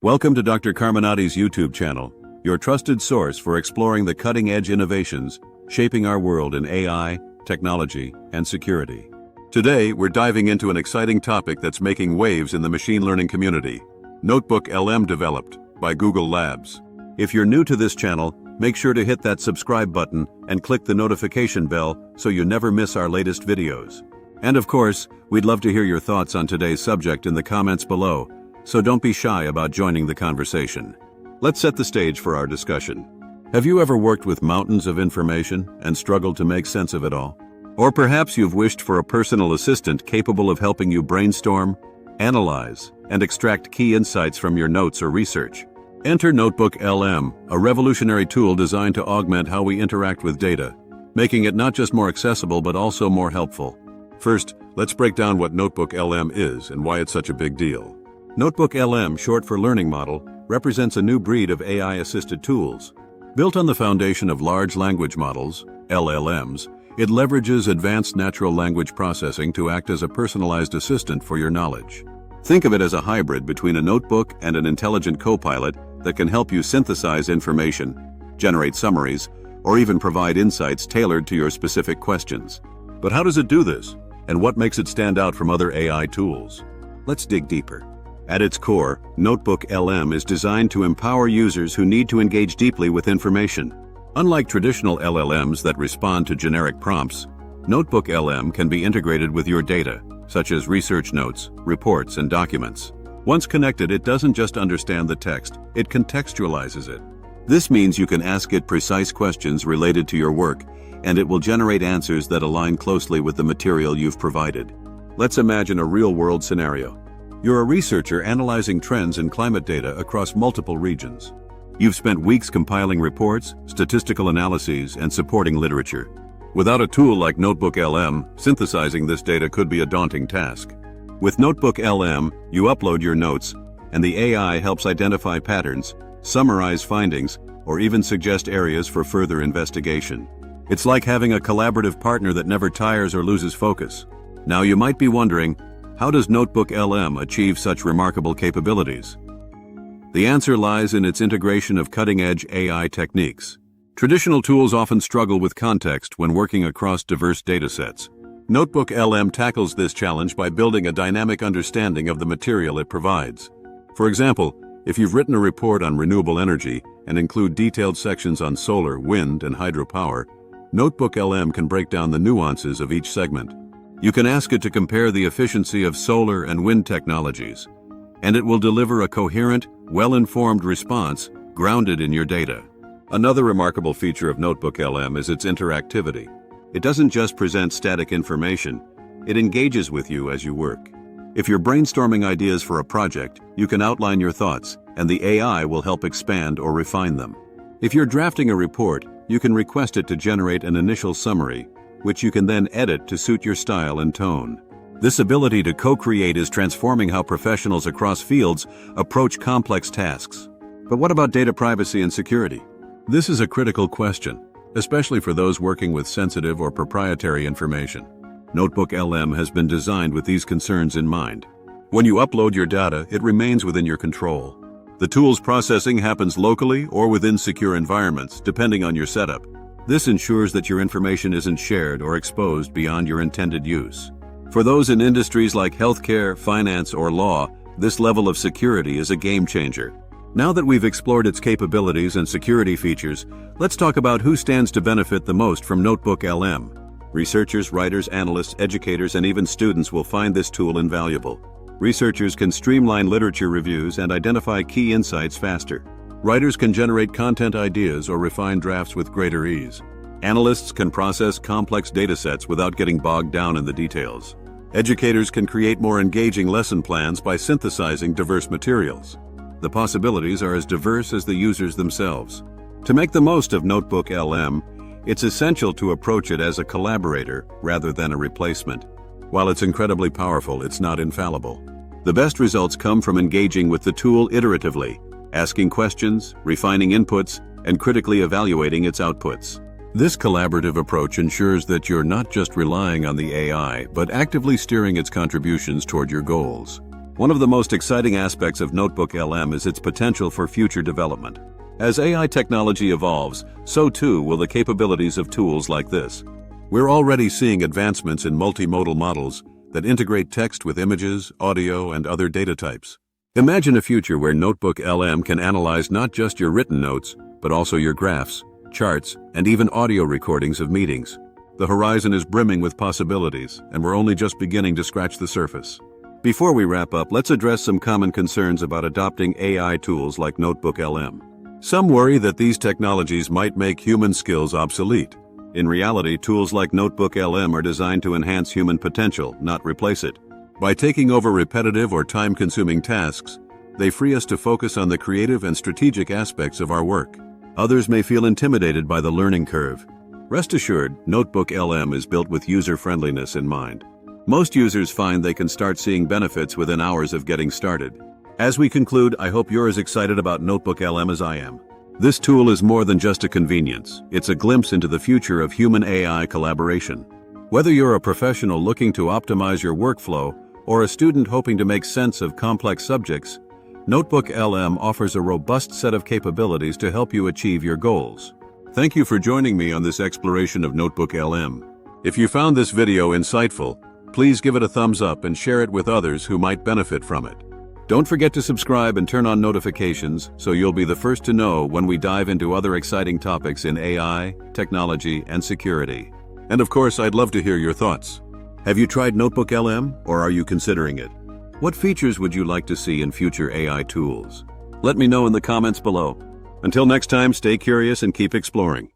Welcome to Dr. Carminati's YouTube channel, your trusted source for exploring the cutting-edge innovations shaping our world in AI, technology, and security. Today, we're diving into an exciting topic that's making waves in the machine learning community: Notebook LM developed by Google Labs. If you're new to this channel, make sure to hit that subscribe button and click the notification bell so you never miss our latest videos. And of course, we'd love to hear your thoughts on today's subject in the comments below, so don't be shy about joining the conversation. Let's set the stage for our discussion. Have you ever worked with mountains of information and struggled to make sense of it all? Or perhaps you've wished for a personal assistant capable of helping you brainstorm, analyze, and extract key insights from your notes or research. Enter Notebook LM, a revolutionary tool designed to augment how we interact with data, making it not just more accessible but also more helpful. First, let's break down what Notebook LM is and why it's such a big deal. Notebook LM, short for Learning Model, represents a new breed of AI-assisted tools. Built on the foundation of large language models, LLMs, it leverages advanced natural language processing to act as a personalized assistant for your knowledge. Think of it as a hybrid between a notebook and an intelligent co-pilot that can help you synthesize information, generate summaries, or even provide insights tailored to your specific questions. But how does it do this? And what makes it stand out from other AI tools? Let's dig deeper. At its core, Notebook LM is designed to empower users who need to engage deeply with information. Unlike traditional LLMs that respond to generic prompts, Notebook LM can be integrated with your data, such as research notes, reports, and documents. Once connected, it doesn't just understand the text, it contextualizes it. This means you can ask it precise questions related to your work, and it will generate answers that align closely with the material you've provided. Let's imagine a real-world scenario. You're a researcher analyzing trends in climate data across multiple regions. You've spent weeks compiling reports, statistical analyses, and supporting literature. Without a tool like Notebook LM, synthesizing this data could be a daunting task. With Notebook LM, you upload your notes, and the AI helps identify patterns, summarize findings, or even suggest areas for further investigation. It's like having a collaborative partner that never tires or loses focus. Now you might be wondering, how does Notebook LM achieve such remarkable capabilities? The answer lies in its integration of cutting-edge AI techniques. Traditional tools often struggle with context when working across diverse datasets. Notebook LM tackles this challenge by building a dynamic understanding of the material it provides. For example, if you've written a report on renewable energy and include detailed sections on solar, wind, and hydropower, Notebook LM can break down the nuances of each segment. You can ask it to compare the efficiency of solar and wind technologies, and it will deliver a coherent, well-informed response grounded in your data. Another remarkable feature of Notebook LM is its interactivity. It doesn't just present static information, it engages with you as you work. If you're brainstorming ideas for a project, you can outline your thoughts, and the AI will help expand or refine them. If you're drafting a report, you can request it to generate an initial summary, which you can then edit to suit your style and tone. This ability to co-create is transforming how professionals across fields approach complex tasks. But what about data privacy and security? This is a critical question, especially for those working with sensitive or proprietary information. Notebook LM has been designed with these concerns in mind. When you upload your data, it remains within your control. The tool's processing happens locally or within secure environments, depending on your setup. This ensures that your information isn't shared or exposed beyond your intended use. For those in industries like healthcare, finance, or law, this level of security is a game changer. Now that we've explored its capabilities and security features, let's talk about who stands to benefit the most from Notebook LM. Researchers, writers, analysts, educators, and even students will find this tool invaluable. Researchers can streamline literature reviews and identify key insights faster. Writers can generate content ideas or refine drafts with greater ease. Analysts can process complex datasets without getting bogged down in the details. Educators can create more engaging lesson plans by synthesizing diverse materials. The possibilities are as diverse as the users themselves. To make the most of Notebook LM, it's essential to approach it as a collaborator rather than a replacement. While it's incredibly powerful, it's not infallible. The best results come from engaging with the tool iteratively, asking questions, refining inputs, and critically evaluating its outputs. This collaborative approach ensures that you're not just relying on the AI, but actively steering its contributions toward your goals. One of the most exciting aspects of Notebook LM is its potential for future development. As AI technology evolves, so too will the capabilities of tools like this. We're already seeing advancements in multimodal models that integrate text with images, audio, and other data types. Imagine a future where Notebook LM can analyze not just your written notes, but also your graphs, charts, and even audio recordings of meetings. The horizon is brimming with possibilities, and we're only just beginning to scratch the surface. Before we wrap up, let's address some common concerns about adopting AI tools like Notebook LM. Some worry that these technologies might make human skills obsolete. In reality, tools like Notebook LM are designed to enhance human potential, not replace it. By taking over repetitive or time-consuming tasks, they free us to focus on the creative and strategic aspects of our work. Others may feel intimidated by the learning curve. Rest assured, Notebook LM is built with user-friendliness in mind. Most users find they can start seeing benefits within hours of getting started. As we conclude, I hope you're as excited about Notebook LM as I am. This tool is more than just a convenience. It's a glimpse into the future of human-AI collaboration. Whether you're a professional looking to optimize your workflow or a student hoping to make sense of complex subjects, Notebook LM offers a robust set of capabilities to help you achieve your goals. Thank you for joining me on this exploration of Notebook LM. If you found this video insightful, please give it a thumbs up and share it with others who might benefit from it. Don't forget to subscribe and turn on notifications so you'll be the first to know when we dive into other exciting topics in AI, technology, and security. And of course, I'd love to hear your thoughts. Have you tried Notebook LM, or are you considering it? What features would you like to see in future AI tools? Let me know in the comments below. Until next time, stay curious and keep exploring.